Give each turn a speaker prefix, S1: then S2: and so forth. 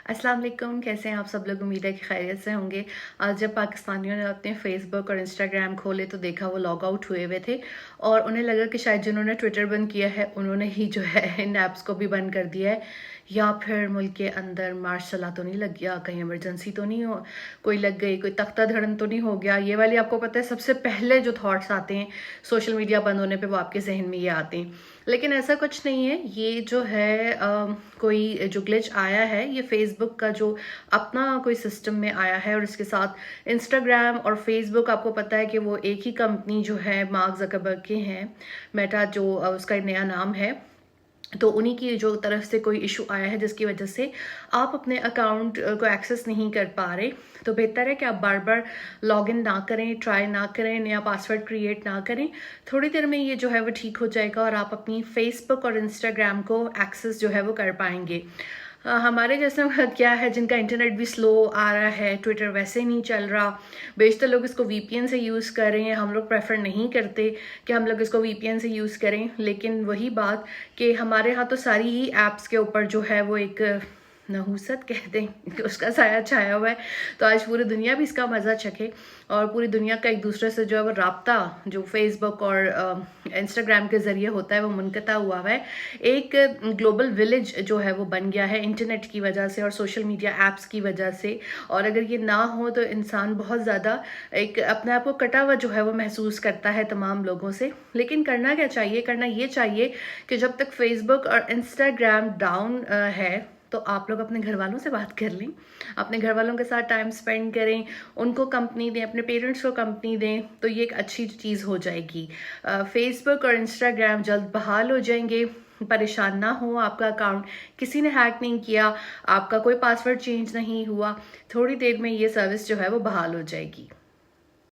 S1: अस्सलाम वालेकुम, कैसे हैं आप सब लोग। उम्मीद है कि खैरियत से होंगे। आज जब पाकिस्तानियों ने अपने फेसबुक और इंस्टाग्राम खोले तो देखा वो लॉग आउट हुए हुए थे और उन्हें लगा कि शायद जिन्होंने ट्विटर बंद किया है उन्होंने ही जो है इन ऐप्स को भी बंद कर दिया है, या फिर मुल्क के अंदर मार्शल तो नहीं लग गया, कहीं इमरजेंसी तो नहीं हो कोई लग गई, कोई तख्ता धड़न तो नहीं हो गया। ये वाली आपको पता है सबसे पहले जो थॉट्स आते हैं सोशल मीडिया बंद होने पे वो आपके जहन में ये आते हैं। लेकिन ऐसा कुछ नहीं है। ये जो है कोई जो ग्लिच आया है ये फेसबुक का जो अपना कोई सिस्टम में आया है, और इसके साथ इंस्टाग्राम और फेसबुक आपको पता है कि वो एक ही कंपनी जो है मार्क ज़करबर्ग के हैं, मेटा जो उसका नया नाम है। तो उन्हीं की जो तरफ से कोई इशू आया है जिसकी वजह से आप अपने अकाउंट को एक्सेस नहीं कर पा रहे। तो बेहतर है कि आप बार बार लॉगिन ना करें, ट्राई ना करें, नया पासवर्ड क्रिएट ना करें। थोड़ी देर में ये जो है वो ठीक हो जाएगा और आप अपनी फेसबुक और इंस्टाग्राम को एक्सेस जो है वो कर पाएंगे। हमारे जैसे क्या है जिनका इंटरनेट भी स्लो आ रहा है, ट्विटर वैसे नहीं चल रहा, बेशतर लोग इसको वीपीएन से यूज़ कर रहे हैं। हम लोग प्रेफर नहीं करते कि हम लोग इसको वीपीएन से यूज़ करें, लेकिन वही बात कि हमारे यहाँ तो सारी ही ऐप्स के ऊपर जो है वो एक नहूसत कहते हैं उसका साया छाया हुआ है। तो आज पूरी दुनिया भी इसका मज़ा चखे और पूरी दुनिया का एक दूसरे से जो है वो राब्ता जो फेसबुक और इंस्टाग्राम के ज़रिए होता है वो मुनक़ता हुआ है। एक ग्लोबल विलेज जो है वो बन गया है इंटरनेट की वजह से और सोशल मीडिया ऐप्स की वजह से। और अगर ये ना हो तो इंसान बहुत ज़्यादा एक अपने आप को कटा हुआ जो है वो महसूस करता है तमाम लोगों से। लेकिन करना क्या चाहिए? करना ये चाहिए कि जब तक फेसबुक और इंस्टाग्राम डाउन है तो आप लोग अपने घर वालों से बात कर लें, अपने घर वालों के साथ टाइम स्पेंड करें, उनको कंपनी दें, अपने पेरेंट्स को कंपनी दें, तो ये एक अच्छी चीज़ हो जाएगी। फेसबुक और इंस्टाग्राम जल्द बहाल हो जाएंगे। परेशान ना हो, आपका अकाउंट किसी ने हैक नहीं किया, आपका कोई पासवर्ड चेंज नहीं हुआ, थोड़ी देर में ये सर्विस जो है वो बहाल हो जाएगी।